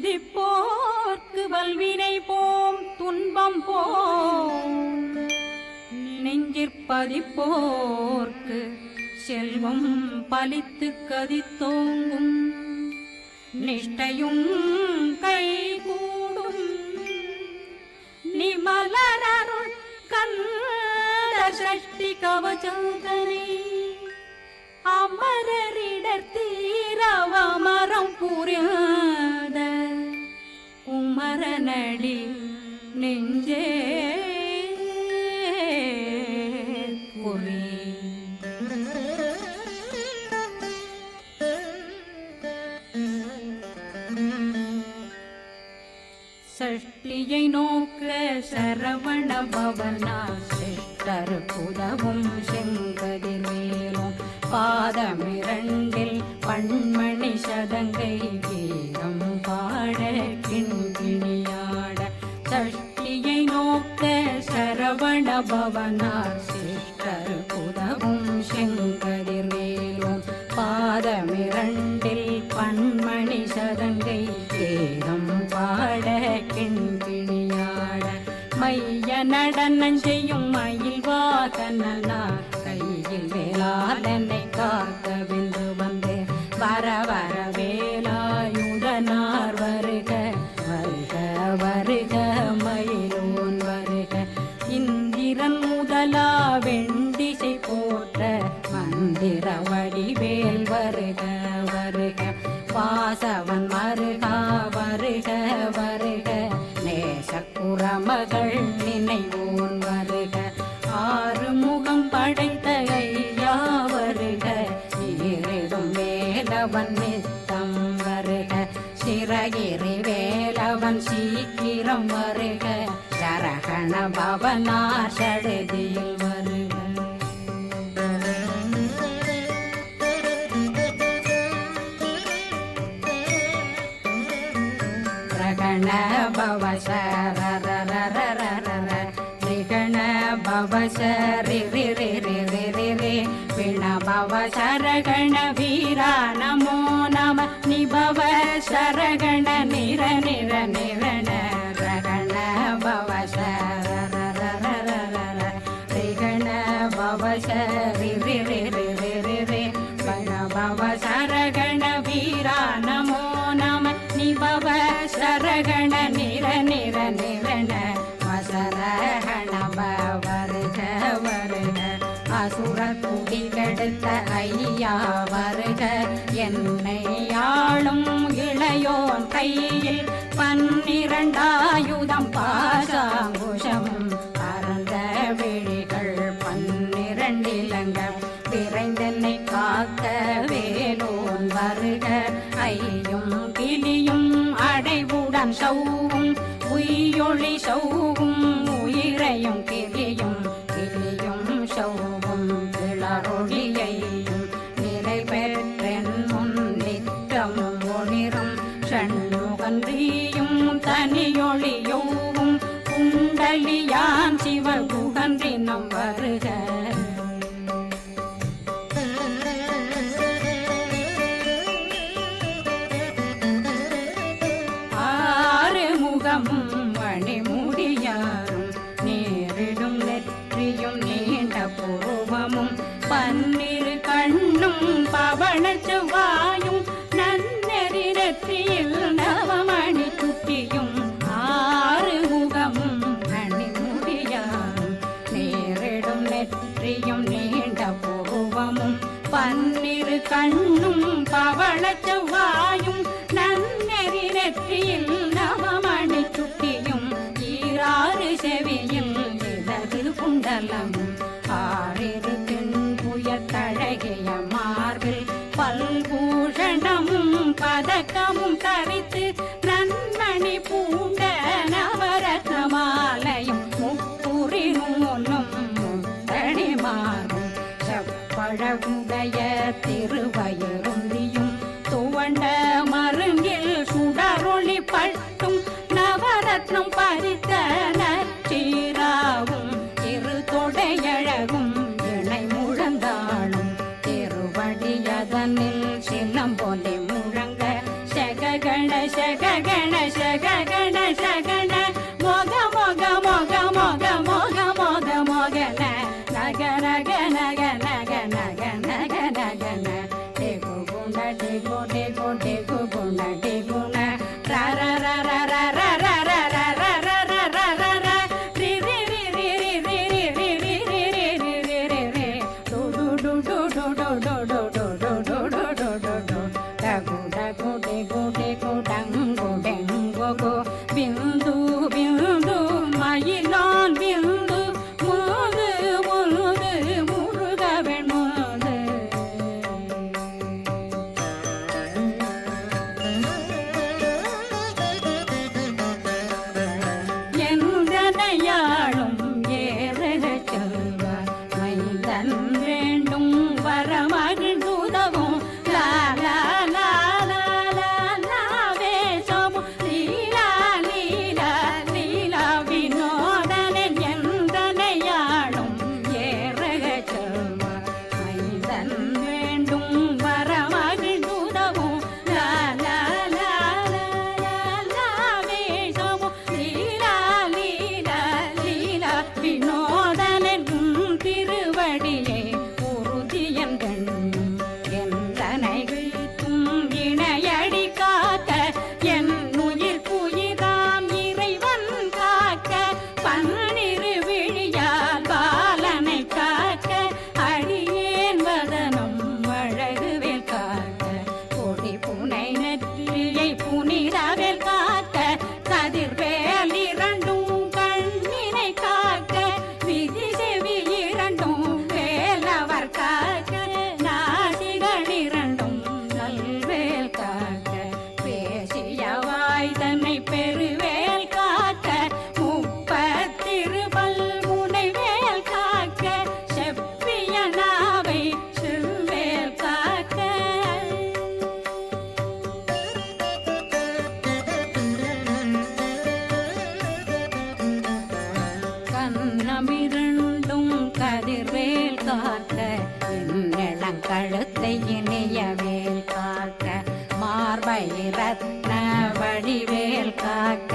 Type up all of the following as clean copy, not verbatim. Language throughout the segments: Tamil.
துதிப்போர்க்கு வல்வினை போம் துன்பம் போம் நெஞ்சிற்பதிப்போர்க்கு செல்வம் பலித்து கதித்தோங்கும் நிஷ்டையும் கை கூடும் நிமலரருள் கந்த சஷ்டி கவசந்தனை அமரரிடர் தீரவமரம் புரியாத குமரனடி நெஞ்சே குறி சஷ்டியை நோக்க சரவண பவனா சிஷ்டர் புதவும் செங்கதிர்வேலும் பாதமிரண்டில் பண்மணி சதங்கை கீதம் பாட கிண்கிணியாட சஷ்டியை நோக்க சரவண பவனா சிஷ்டர் புதவும் செங்கதிர்வேலும் பாதமிரண்டில் பண்மணி சதங்கை கீதம் பாட கிண்கிணியாட மைய நடனம் செய்யும் மயில் வாகனா கையில் வேளாளனை காக்க வென்று வந்து வர வர வேலாயுதனார் வருக வருக வருக மயிலோன் வருக இந்திரன் முதலா வெண்டிசை போற்ற மந்திர வடிவேல் வருக வருக வாசவன் மருகா வருக வருக நேசக்குறமகள் நினைவோன் வருக ஆறு முகம் படைத்த ஐயா வருக ஈரிடும் வேலவன் நித்தம் வருக சிறகிரி வேலவன் சீக்கிரம் வருக சரகண பவனா சடுதியில் வருக ரகண பவ சரரரரரர ரிகண பவ சரி ரி ரி ரி ரி ரி ரி விண பவ சரகண வீரா நமோ நம நிபவ சரகண நிர நிர நிரண ரகண பவ சரரரரரர ரிகண பவ சரி ரி ரி ரி ரி ரி ரி விண பவ சரகண வீரா நமோ நம நிபவ சரகண நிர நிர நிரண வசரகண வருக வருக அசுர குடி கெடுத்த ஐயா வருக என்னை ஆளும் இளையோன் கையில் 12 பாசாங்குஷமும் பரந்த விழிகள் 12 இலங்க விரைந்தென்னை காக்க வேலோன் வருக ஐயும் கிளியும் அடைவுடன் சௌவும் உயிரொளி சௌவும் உயிரையும் கிளியும் கிளியும் சௌவும் கிளரொளியையும் நிலை பெற்றென் முன் நித்தமும் ஒளிரும் ஷண்முகன்றியும் தனியொளியோவும் குண்டலியான் சிவகுகன்றினம் வருக மணிமுடியாரும் நேரிடும் நெற்றியும் நீண்ட பூர்வமும் 12 கண்ணும் பவள செவ்வாயும் நன்னெறி நெற்றியில் நவமணி சுட்டியும் 6 முகமும் மணிமுடியாரும் நேரிடும் நெற்றியும் நீண்ட பூர்வமும் 12 கண்ணும் பவள செவ்வாயும் நன்னெறி நெற்றியில் நவமணி சுட்டியும் 6 செவியில் இடது குண்டலம் 6 தென்புயத்தழகிய மார்பில் பல்பூஷணமும் பதக்கமும் தரித்து நன்மணி பூண்ட நவரத்ன மாலையும் முப்புரி நூலும் முத்தடி மாறும் செப்பழகுடைய திருவயருந்தியும் துவண்ட மருங்கில் சுடரொளி பட்டும் நவரத்னம் பறித்த நச்சீராவும் இரு தொடையழகும் இணை முழந்தாளும் திருவடியதனில் சிலம்பொலி முழங்க சககண சககண பிந்து பிந்து மயிலான் பிந்து முது முது முருகவன் முது என்றனையாளும் ஏறக செல்வார் மைந்தன் வேண்டும் வரமகிழ்ந்துதவும் லாலா கண்ணமிரண்டும் கதிர்வேல் காக்க கழுத்தை இணையவேல் காக்க மார்பை ரத்ன வடிவேல் காக்க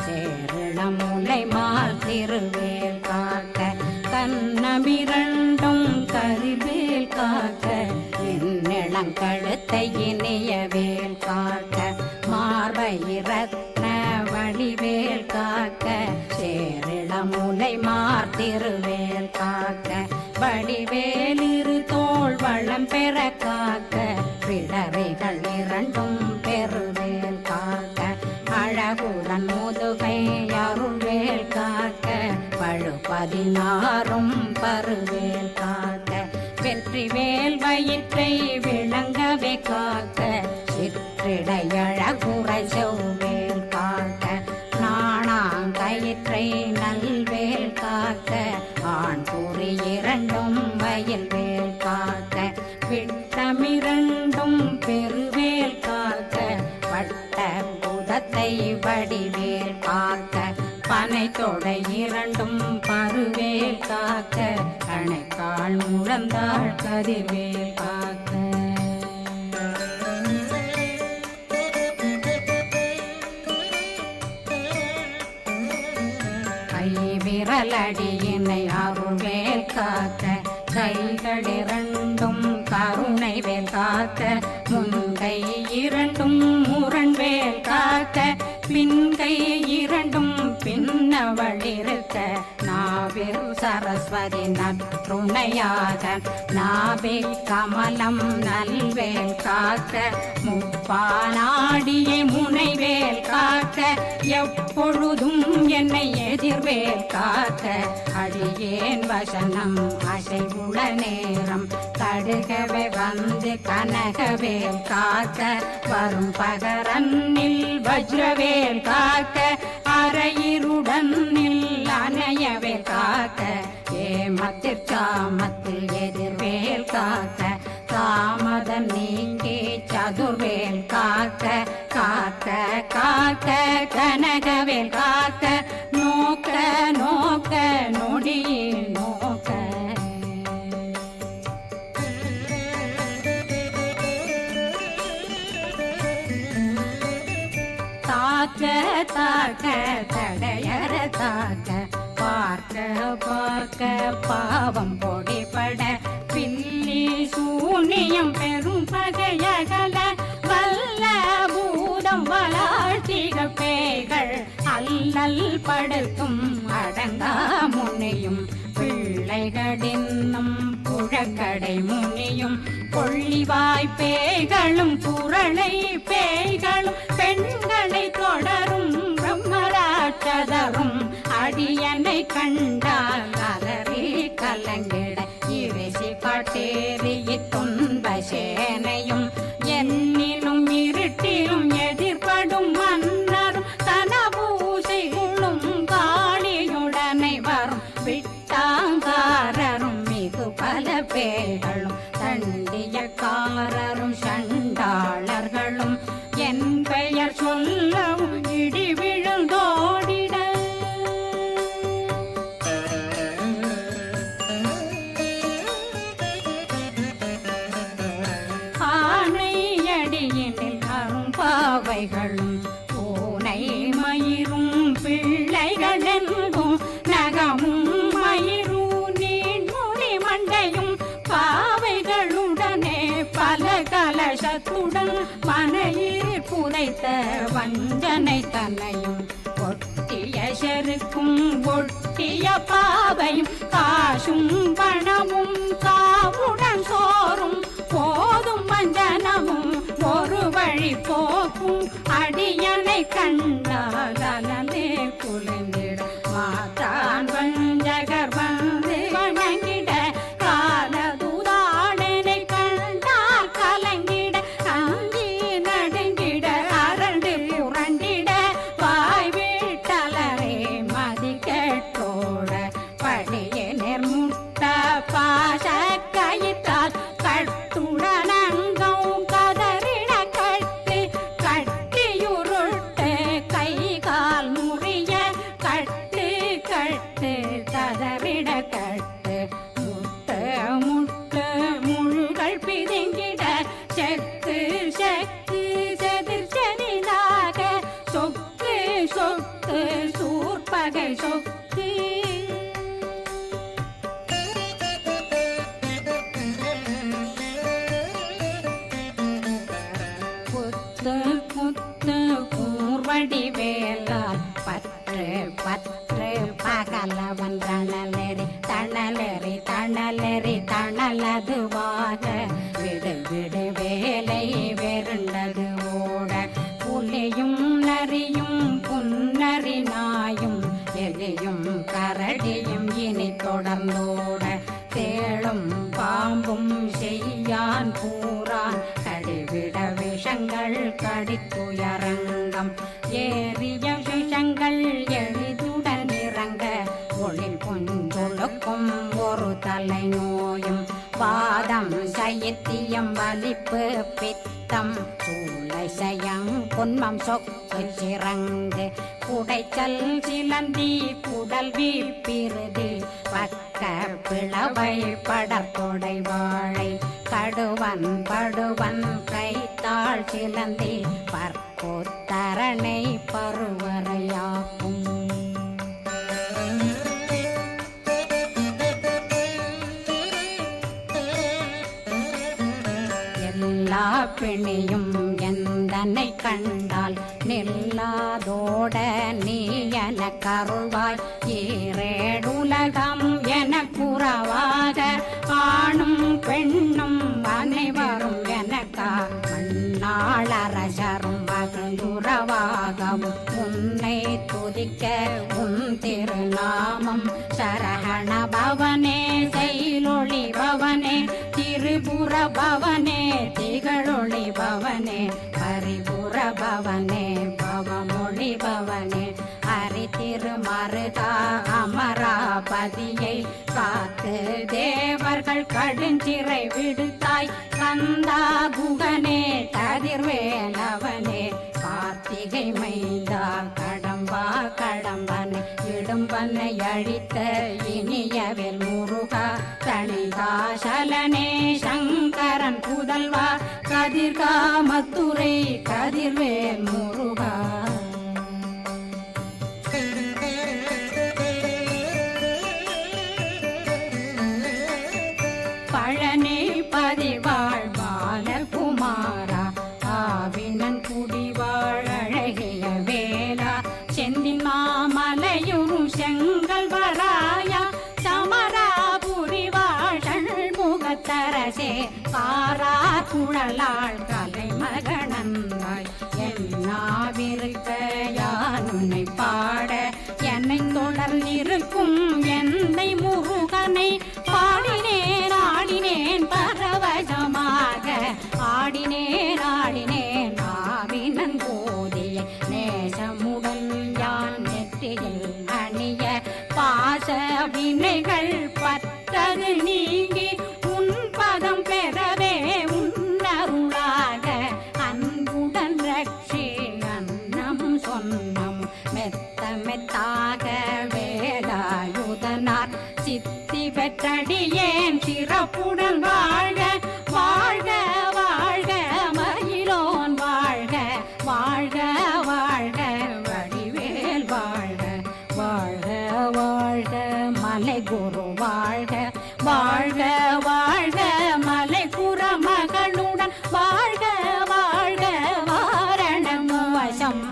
சேரணம் முலை மால் திருவேல் காக்க கண்ணமிரண்டும் கதிர்வேல் காக்க கழுத்தை இணையவேல் காக்க மார்பை ரத்ன வடிவேல் காக்க சேரிளமுலை மார்த்திருவேல் காக்க வடிவேல் இரு தோள் வளம் பெற காக்க பிடரைகள் இரண்டும் பெருவேல் காக்க அழகுடன் முதுகை அருள்வேல் காக்க பழு 16 பருவேல் காக்க வெற்றிவேல் வயிற்றை விளங்கவே காக்க சிற்றிடையழகுரை செவ்வேல் காக்க நாணாங்கயிற்றை நல்வேல் காக்க ஆண் குறி இரண்டும் வயல்வேல் காக்க விட்டமிரண்டும் பெருவேல் காக்க வட்ட புதத்தை வடிவேல் காக்க பனை தொடை இரண்டும் பருவேல் காக்க அணைக்கால் முழந்தாள் கதிர்வேல் காக்க கை விரலடியினை அருள்வேல் காக்க கைகள் இரண்டும் கருணை வேல் காக்க முன்கை இரண்டும் முரண்வேல் காக்க பின்கை இரண்டும் பின்னவளிருக்க நாவில் சரஸ்வதி நற்றுணையாக நாவே கமலம் நல்வேல் காக்க முப்பானாடியை முனைவேல் காக்க எப்பொழுதும் என்னை எதிர்வேல் காக்க அடியேன் வசனம் அசைவுள நேரம் கடுகவே வந்து கனகவேல் காக்க வரும் பகரன்னில் வஜ்ரவேல் காக்க அரையிருடன் அணையவேல் காக்க ஏமத்தில் சாமத்தில் எதிர்வேல் காக்க தாமதம் நீங்கி சதுர்வேல் காக்க காக்க காக்க கனகவேல் காக்க நோக்க நோக்க நொடியில் நோக்க தாக்க தாக்க தடையற தாக்க பார்க்க பார்க்க பாவம் பொடிபட பில்லி சூனியம் பெரும் பகையகல வல்ல பூதம் வளாழ்த்திக பேய்கள் அல்லல் படுத்தும் அடங்கா முனையும் பிள்ளைகளின்னும் புழக்கடை முனியும் கொள்ளிவாய் பேய்களும் குரளை பேய்களும் பெண்களை தொடரும் பிரம்மராட்சதரும் அடியனை கண்டால் அலறி கலங்கிட இறைசி காட்டேறிய துன்ப சேனையும் என்னிலும் இருட்டிலும் எதிர்படும் மன்னரும் தனபூசைகளும் காளியுடனை வரும் விட்டாங்காரரும் மிகு பல பேர்களும் தண்டியக்காரரும் சண்டாளர்களும் என் பெயர் சொல்லவும் இடி விழுந்தோடிட ஆணையடியினில் அரும்பாவைகளும் பூனை மயிரும் பிள்ளைகளெங்கும் நகமும் மயிரும் நீண்முடி மண்டையும் பாவைகளுடனே பல கலசத்துடன் மனையில் புதைத்த வஞ்சனை தன்னையும் ஒட்டிய செருக்கும் ஒட்டிய பாவையும் காசும் பணமும் காவுடன் சோறும் போதும் மஞ்சனமும் ஒரு வழி போக்கும் அடியனை கண்டால் அலந்தே குலைந்திட மாத்தான் வஞ்சகர் வந்து வணங்கிட காலதுதாடனை கண்டால் கலங்கிட அங்கி நடுங்கிட அரண்டு புரண்டிட வாய் வீட்டலரே மதி கேட்டோட படியே நிர்முட்ட பாச கயிற்றால் கட்டுடனங்கும் கதறிட கட்டு கட்டியுருட்டு கை கால் முறிய கட்டு கட்டு கதறிட கட்டு முட்டு முட்டு முழுகள் பிதுங்கிட செக்கு செக்கு செதிர் செனிதாக சொக்கு சொக்கு சூர்பகை சொக்கு புத்து புத்து கூர்வடி வேலால் பற்று பற்று பகலவன் தணலெறி தணலெறி தணலெறி தணலதுவாக விடு விடு வேலை வெருண்டது ஓட புலியும் நரியும் புன்னரி நாயும் எலியும் கரடியும் இனி தொடர்ந்தோட தேளும் பாம்பும் செய்யான் பூரான் கடிவிட விஷங்கள் கடித்துயரங்கம் ஏறிய விஷங்கள் எளிதுடன் இறங்க ஒளில் புஞ்சொழுக்கும் ஒரு தலை நோயும் வாதம் சைத்தியம் வலிப்பு பித்தம் சூளை சயம் பொன்மம் சொக்கு சிறங்கு குடைச்சல் சிலந்தி குடல் வீழ்பிருதி பக்க பிளவை படற்கொடை வாழை கடுவன் படுவன் கைத்தாள் சிலந்தி பற்போத்தரணை பருவரையாக்கும் எல்லா பிணியும் எந்தனை கண்டால் நில்லாதோட நீ என கருள்வாய் ஈரேடுலகம் என குறவாக ஆணும் பெண்ணும் அனைவரும் எனக்கா மண்ணாளரசரும் மகிழ்ந்துறவாகவும் உன்னை துதிக்க உன் திருநாமம் சரகண பவனே செயலொளி பவனே திரிபுர பவனே திகழொளி பவனே பரிபுர பவனே பவமொழி பவனே ஹரி திருமருகா அமராபதியை காத்து தேவர்கள் கடுஞ்சிறை விடுத்தாய் கந்தா குகனே கதிர்வேலவனே கார்த்திகை மைந்தா கடம்பா கடம்பனை இடும்பனை அழித்த இனியவேல் முருகா தணிகாசலனே சங்கரன் புதல்வா கதிர்காமத்துரை கதிர்வேல் முருகா பழனி பதிவாழ் பாலர் குமாரா ஆவினன் குடிவாழ் அழகிய வேலா செந்தின் மாமலையும் செங்கல் வராயா சமராபுரி வாழல் முகத்தரசே காரா குழலாள் கலைமகனந்தாய் என்னாவிருக்க யான் உன்னை பாட என்னை தொடர்ந்திருக்கும் எந்தை முருகனை பாடினேன் ஆடினேன் பரவசமாக ஆடினேன் ஆடினேன் ஆவினன் போதிய நேசமுடன் யான் நெற்றியில் அணிய பாச வினைகள் பற்றது நீங்கி உன் பதம் பெறவே உன்னருளாக அன்புடன் ரட்சி அன்னம் சொன்னம் மெத்த மெத்தாக வேலாயுதனார் சித்தி பெற்றடியேன் சிறப்புடன் வாழ்க வாழ்க வாழ்க மயிலோன் வாழ்க வாழ்க வாழ்க வடிவேல் வாழ்க வாழ்க வாழ்க மலை குரு வாழ்க வாழ்க வாழ்க மலை குற மகளுடன் வாழ்க வாழ்க வாரணம் வசம்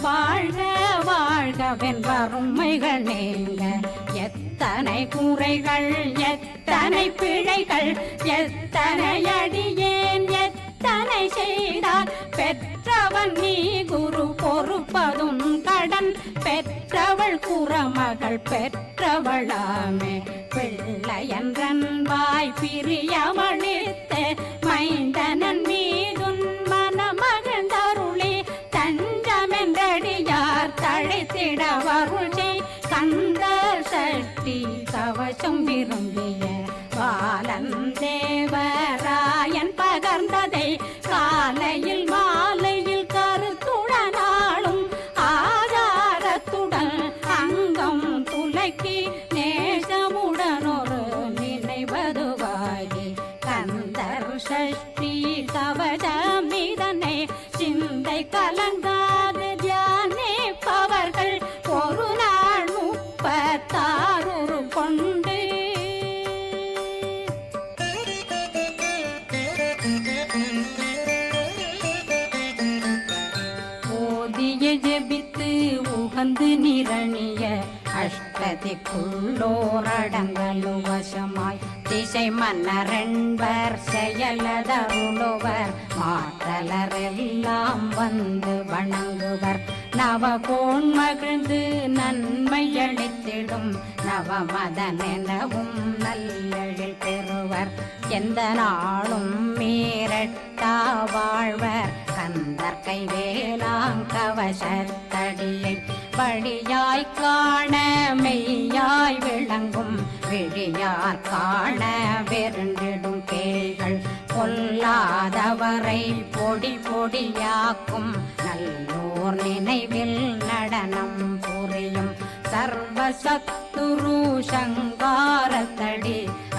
வாழ்க வாழ்கவென் வறுமைகள் நீங்க எத்தனை குறைகள் எத்தனை பிழைகள் எத்தனை அடியேன் எத்தனை செய்தார் பெற்றவன் நீ குரு பொறுப்பதும் கடன் பெற்றவள் குறமகள் பெற்றவளாமே பிள்ளையன்றன் வாய் பிரியவழித்த மைந்தனன் மீதுன் மனமகந்தருளி தஞ்சமென்றடியார் தழைத்திட வருளை கந்த சக்தி கவசம் விரும்பிய பாலன் தேவராயன் பகர்ந்ததை காலையில் மாலையில் கருத்துடனாலும் ஆதாரத்துடன் அங்கம் துலக்கி நேசமுடன் ஒரு நினைவதுவாகி கந்தர் சஷ்டி கவசமிதனை சிந்தை கலங்காது தியானிப்பவர்கள் ஒரு நாள் 36 கொண்டு ஓதிய ஜெபித்து உகந்து நிரணிய அஷ்டதிக்குள்ளோரடங்கலு வசமாய் திசை மன்னரென்பர் செயலதருளுவர் மாற்றலரெல்லாம் வந்து வணங்குவர் நவகோன் மகிழ்ந்து நன்மையளித்திடும் நவமதனெனவும் நல்லெழில் பெறுவர் எந்த நாளும் மீறட்டா வாழ்வர் கந்தர் கைவேலாங்கவசத்தடியை வழியாய் காண மெய்யாய் விளங்கும் விழியார் காண வெருண்டிடும் கேள்கள் பொல்லாதவரை பொடி பொடியாக்கும் நல்லோர் நினைவில் நடனம் புரியும் சர்வசத்துரு சங்காரத்தடி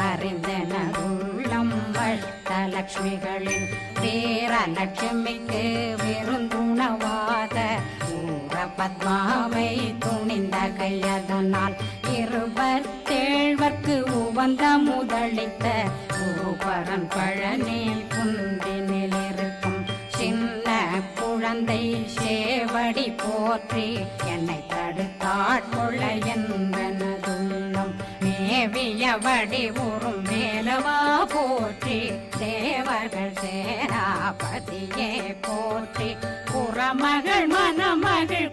அறிந்தனருள்ளம் அஷ்டலட்சுமிகளின் பேரலட்சுமிக்கு விருந்துணவாத பத்மாவை துணிந்த கையதனால் 27 உவந்த முதலித்த குருபரன் பழனில் குந்தினில் இருக்கும் சின்ன குழந்தை சேவடி போற்றி என்னை தடுத்தாட்கொள்ள என்பனதுள்ளம் மேவிய வடிவுறும் மேலவா போற்றி தேவர்கள் சேனாபதியே போற்றி புறமகள் மணமகள்